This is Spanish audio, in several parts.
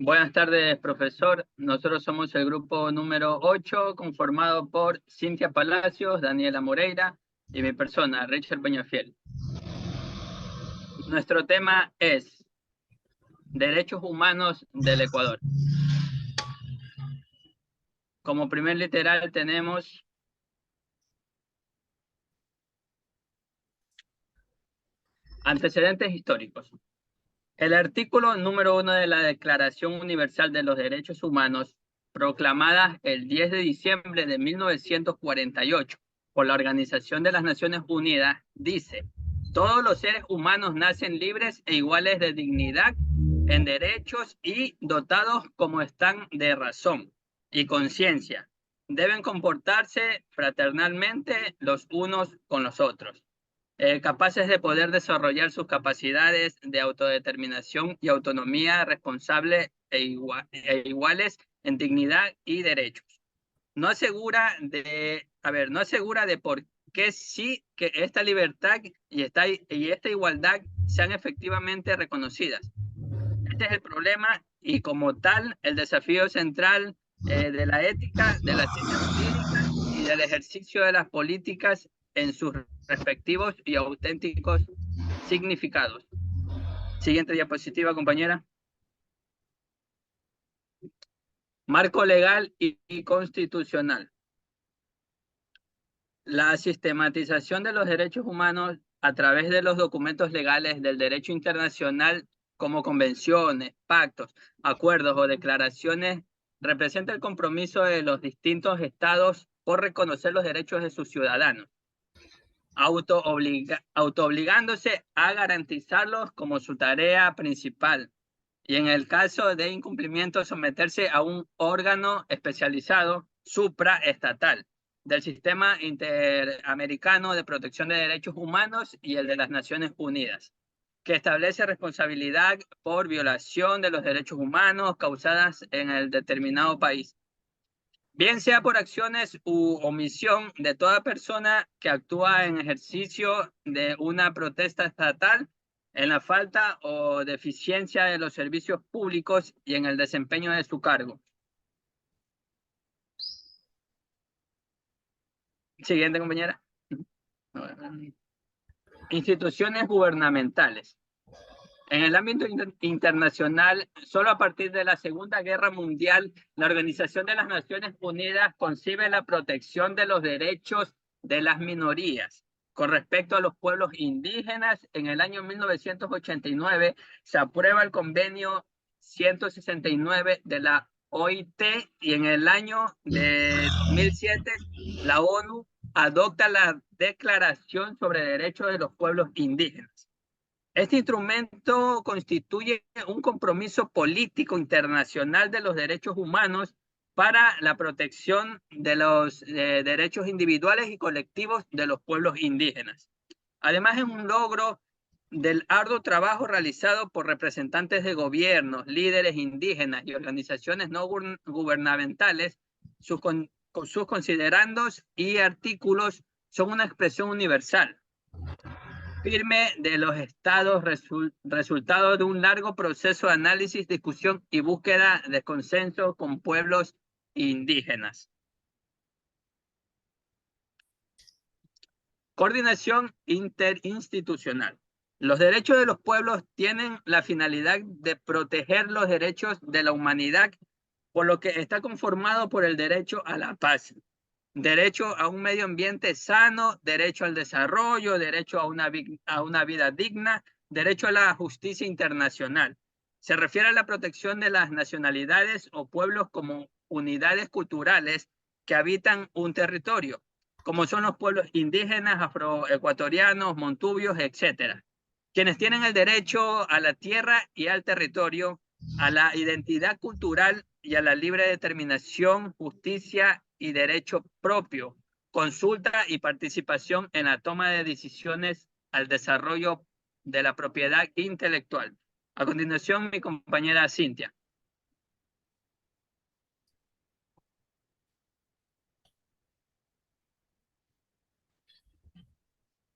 Buenas tardes, profesor. Nosotros somos el grupo número 8, conformado por Cintia Palacios, Daniela Moreira y mi persona, Richard Peñafiel. Nuestro tema es Derechos Humanos del Ecuador. Como primer literal tenemos antecedentes históricos. El artículo número 1 de la Declaración Universal de los Derechos Humanos, proclamada el 10 de diciembre de 1948 por la Organización de las Naciones Unidas, dice: todos los seres humanos nacen libres e iguales de dignidad en derechos y dotados como están de razón y conciencia. Deben comportarse fraternalmente los unos con los otros, capaces de poder desarrollar sus capacidades de autodeterminación y autonomía responsable e iguales en dignidad y derechos. No asegura de por qué sí que esta libertad y esta igualdad sean efectivamente reconocidas. Este es el problema y como tal el desafío central de la ética, de las ciencias jurídicas y del ejercicio de las políticas en sus respectivos y auténticos significados. Siguiente diapositiva, compañera. Marco legal y constitucional. La sistematización de los derechos humanos a través de los documentos legales del derecho internacional, como convenciones, pactos, acuerdos o declaraciones, representa el compromiso de los distintos estados por reconocer los derechos de sus ciudadanos, autoobligándose a garantizarlos como su tarea principal, y en el caso de incumplimiento someterse a un órgano especializado supraestatal del Sistema Interamericano de Protección de Derechos Humanos y el de las Naciones Unidas, que establece responsabilidad por violación de los derechos humanos causadas en el determinado país, bien sea por acciones u omisión de toda persona que actúa en ejercicio de una protesta estatal, en la falta o deficiencia de los servicios públicos y en el desempeño de su cargo. Siguiente, compañera. Instituciones gubernamentales. En el ámbito internacional, solo a partir de la Segunda Guerra Mundial, la Organización de las Naciones Unidas concibe la protección de los derechos de las minorías. Con respecto a los pueblos indígenas, en el año 1989 se aprueba el convenio 169 de la OIT y en el año de 2007 la ONU adopta la Declaración sobre Derechos de los Pueblos Indígenas. Este instrumento constituye un compromiso político internacional de los derechos humanos para la protección de los derechos individuales y colectivos de los pueblos indígenas. Además, es un logro del arduo trabajo realizado por representantes de gobiernos, líderes indígenas y organizaciones no gubernamentales. Sus considerandos y artículos son una expresión universal firme de los estados, resultado de un largo proceso de análisis, discusión y búsqueda de consenso con pueblos indígenas. Coordinación interinstitucional. Los derechos de los pueblos tienen la finalidad de proteger los derechos de la humanidad, por lo que está conformado por el derecho a la paz, derecho a un medio ambiente sano, derecho al desarrollo, derecho a una vida digna, derecho a la justicia internacional. Se refiere a la protección de las nacionalidades o pueblos como unidades culturales que habitan un territorio, como son los pueblos indígenas, afroecuatorianos, montubios, etc., quienes tienen el derecho a la tierra y al territorio, a la identidad cultural y a la libre determinación, justicia y derecho propio, consulta y participación en la toma de decisiones, al desarrollo de la propiedad intelectual. A continuación, mi compañera Cintia.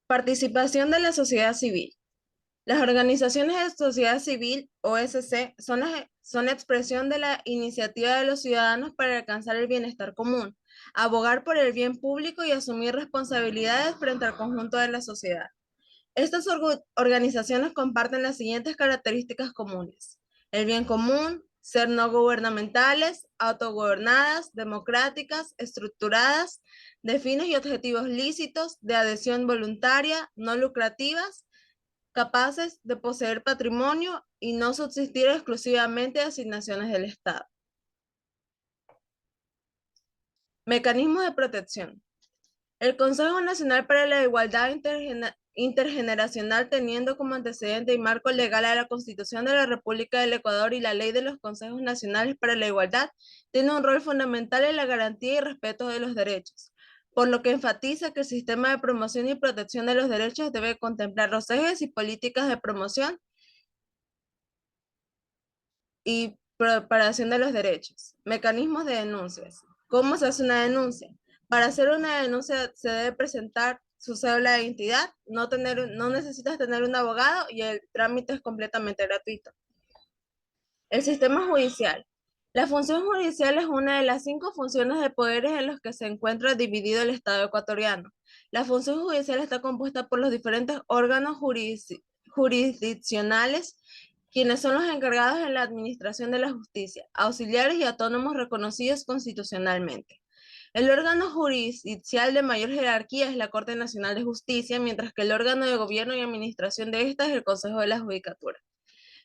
Participación de la sociedad civil. Las organizaciones de sociedad civil, OSC, son las son expresión de la iniciativa de los ciudadanos para alcanzar el bienestar común, abogar por el bien público y asumir responsabilidades frente al conjunto de la sociedad. Estas organizaciones comparten las siguientes características comunes: el bien común, ser no gubernamentales, autogobernadas, democráticas, estructuradas, de fines y objetivos lícitos, de adhesión voluntaria, no lucrativas, capaces de poseer patrimonio y no subsistir exclusivamente de asignaciones del Estado. Mecanismos de protección. El Consejo Nacional para la Igualdad Intergeneracional, teniendo como antecedente y marco legal a la Constitución de la República del Ecuador y la Ley de los Consejos Nacionales para la Igualdad, tiene un rol fundamental en la garantía y respeto de los derechos, por lo que enfatiza que el sistema de promoción y protección de los derechos debe contemplar los ejes y políticas de promoción y preparación de los derechos. Mecanismos de denuncias. ¿Cómo se hace una denuncia? Para hacer una denuncia se debe presentar su cédula de identidad, no necesitas tener un abogado y el trámite es completamente gratuito. El sistema judicial. La función judicial es una de las 5 funciones de poderes en los que se encuentra dividido el Estado ecuatoriano. La función judicial está compuesta por los diferentes órganos jurisdiccionales, quienes son los encargados en la administración de la justicia, auxiliares y autónomos reconocidos constitucionalmente. El órgano jurisdiccional de mayor jerarquía es la Corte Nacional de Justicia, mientras que el órgano de gobierno y administración de esta es el Consejo de la Judicatura.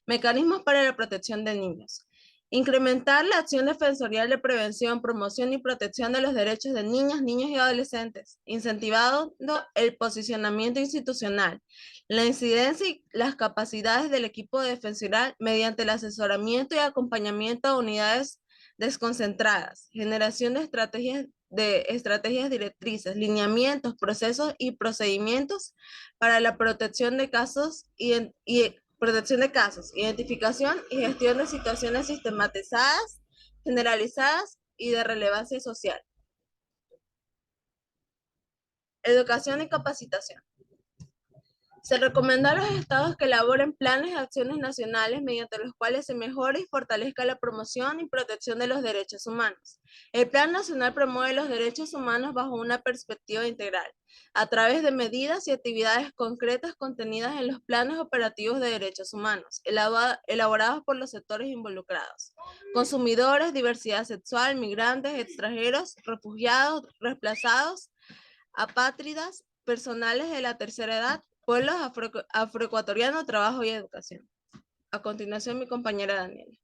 Mecanismos para la protección de niños. Incrementar la acción defensorial de prevención, promoción y protección de los derechos de niñas, niños y adolescentes, incentivando el posicionamiento institucional, la incidencia y las capacidades del equipo defensoral mediante el asesoramiento y acompañamiento a unidades desconcentradas, generación de estrategias directrices, lineamientos, procesos y procedimientos para la protección de casos protección de casos, identificación y gestión de situaciones sistematizadas, generalizadas y de relevancia social. Educación y capacitación. Se recomienda a los estados que elaboren planes de acciones nacionales mediante los cuales se mejore y fortalezca la promoción y protección de los derechos humanos. El Plan Nacional promueve los derechos humanos bajo una perspectiva integral, a través de medidas y actividades concretas contenidas en los planes operativos de derechos humanos, elaborados por los sectores involucrados: consumidores, diversidad sexual, migrantes, extranjeros, refugiados, desplazados, apátridas, personales de la tercera edad, pueblos afroecuatorianos, trabajo y educación. A continuación, mi compañera Daniela.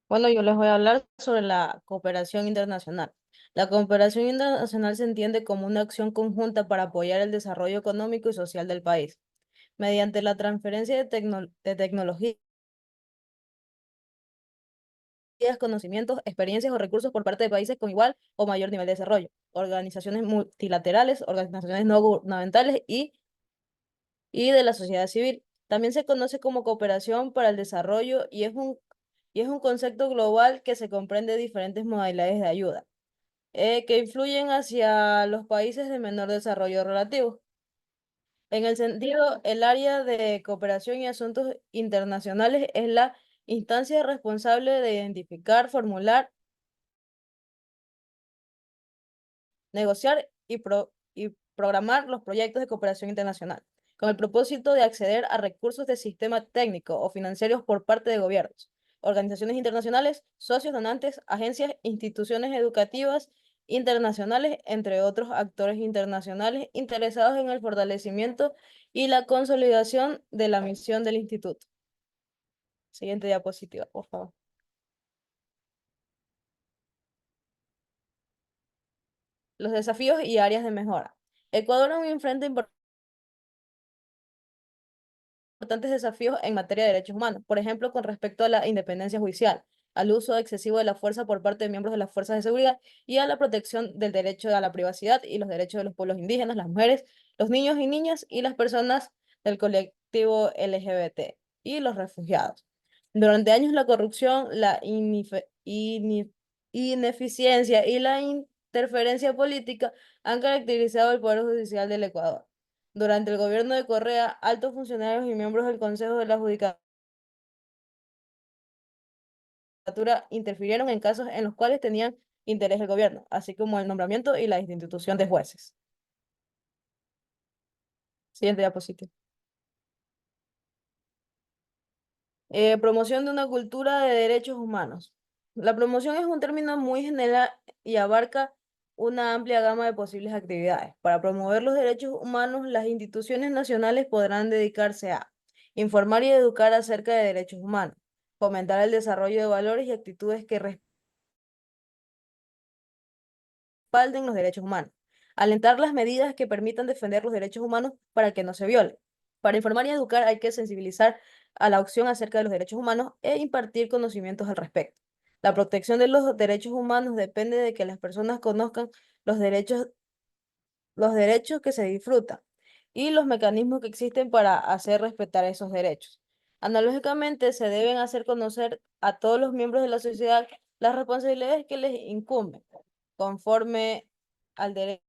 Bueno, yo les voy a hablar sobre la cooperación internacional. La cooperación internacional se entiende como una acción conjunta para apoyar el desarrollo económico y social del país, mediante la transferencia de tecnologías, conocimientos, experiencias o recursos por parte de países con igual o mayor nivel de desarrollo, organizaciones multilaterales, organizaciones no gubernamentales y de la sociedad civil. También se conoce como cooperación para el desarrollo y es un concepto global que se comprende diferentes modalidades de ayuda, que influyen hacia los países de menor desarrollo relativo. En el sentido, el área de cooperación y asuntos internacionales es la instancia responsable de identificar, formular, negociar y programar los proyectos de cooperación internacional, con el propósito de acceder a recursos de sistema técnico o financieros por parte de gobiernos, organizaciones internacionales, socios donantes, agencias, instituciones educativas internacionales, entre otros actores internacionales interesados en el fortalecimiento y la consolidación de la misión del instituto. Siguiente diapositiva, por favor. Los desafíos y áreas de mejora. Ecuador aún enfrenta importantes desafíos en materia de derechos humanos, por ejemplo, con respecto a la independencia judicial, al uso excesivo de la fuerza por parte de miembros de las fuerzas de seguridad y a la protección del derecho a la privacidad y los derechos de los pueblos indígenas, las mujeres, los niños y niñas y las personas del colectivo LGBT y los refugiados. Durante años la corrupción, la ineficiencia y la interferencia política han caracterizado el Poder Judicial del Ecuador. Durante el gobierno de Correa, altos funcionarios y miembros del Consejo de la Judicatura interfirieron en casos en los cuales tenían interés el gobierno, así como el nombramiento y la institución de jueces. Siguiente diapositiva. Promoción de una cultura de derechos humanos. La promoción es un término muy general y abarca una amplia gama de posibles actividades. Para promover los derechos humanos, las instituciones nacionales podrán dedicarse a informar y educar acerca de derechos humanos, fomentar el desarrollo de valores y actitudes que respalden los derechos humanos, alentar las medidas que permitan defender los derechos humanos para que no se violen. Para informar y educar hay que sensibilizar a la opción acerca de los derechos humanos e impartir conocimientos al respecto. La protección de los derechos humanos depende de que las personas conozcan los derechos que se disfrutan y los mecanismos que existen para hacer respetar esos derechos. Analógicamente, se deben hacer conocer a todos los miembros de la sociedad las responsabilidades que les incumben, conforme al derecho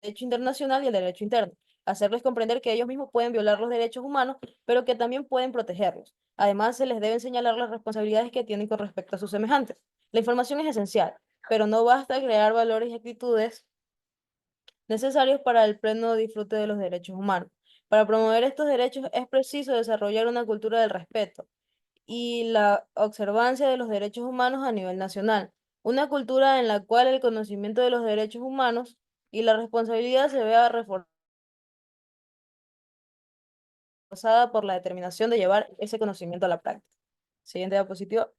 internacional y el derecho interno. Hacerles comprender que ellos mismos pueden violar los derechos humanos, pero que también pueden protegerlos. Además, se les deben señalar las responsabilidades que tienen con respecto a sus semejantes. La información es esencial, pero no basta crear valores y actitudes necesarios para el pleno disfrute de los derechos humanos. Para promover estos derechos es preciso desarrollar una cultura del respeto y la observancia de los derechos humanos a nivel nacional. Una cultura en la cual el conocimiento de los derechos humanos y la responsabilidad se vea reforzada por la determinación de llevar ese conocimiento a la práctica. Siguiente diapositiva.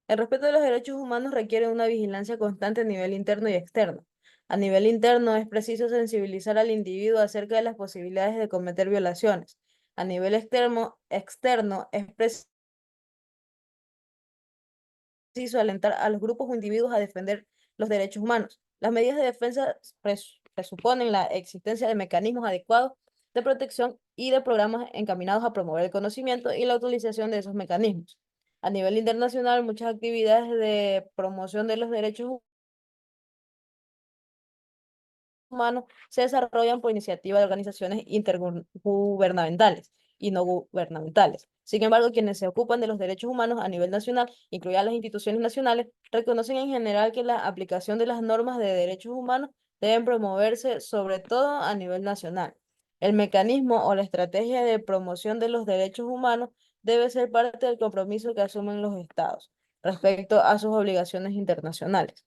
El respeto de los derechos humanos requiere una vigilancia constante a nivel interno y externo. A nivel interno es preciso sensibilizar al individuo acerca de las posibilidades de cometer violaciones. A nivel externo es preciso alentar a los grupos o individuos a defender los derechos humanos. Las medidas de defensa presuponen la existencia de mecanismos adecuados de protección y de programas encaminados a promover el conocimiento y la utilización de esos mecanismos. A nivel internacional, muchas actividades de promoción de los derechos humanos se desarrollan por iniciativa de organizaciones intergubernamentales y no gubernamentales. Sin embargo, quienes se ocupan de los derechos humanos a nivel nacional, incluidas las instituciones nacionales, reconocen en general que la aplicación de las normas de derechos humanos deben promoverse sobre todo a nivel nacional. El mecanismo o la estrategia de promoción de los derechos humanos debe ser parte del compromiso que asumen los estados respecto a sus obligaciones internacionales.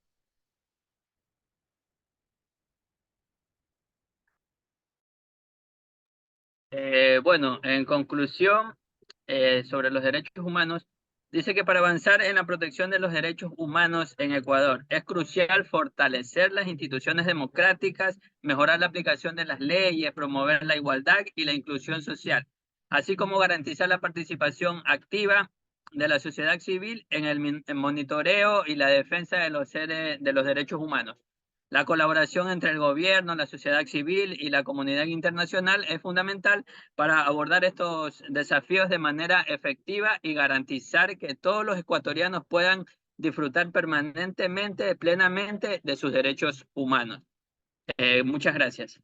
Bueno, en conclusión, sobre los derechos humanos, dice que para avanzar en la protección de los derechos humanos en Ecuador es crucial fortalecer las instituciones democráticas, mejorar la aplicación de las leyes, promover la igualdad y la inclusión social, así como garantizar la participación activa de la sociedad civil en el monitoreo y la defensa de de los derechos humanos. La colaboración entre el gobierno, la sociedad civil y la comunidad internacional es fundamental para abordar estos desafíos de manera efectiva y garantizar que todos los ecuatorianos puedan disfrutar permanentemente, plenamente de sus derechos humanos. Muchas gracias.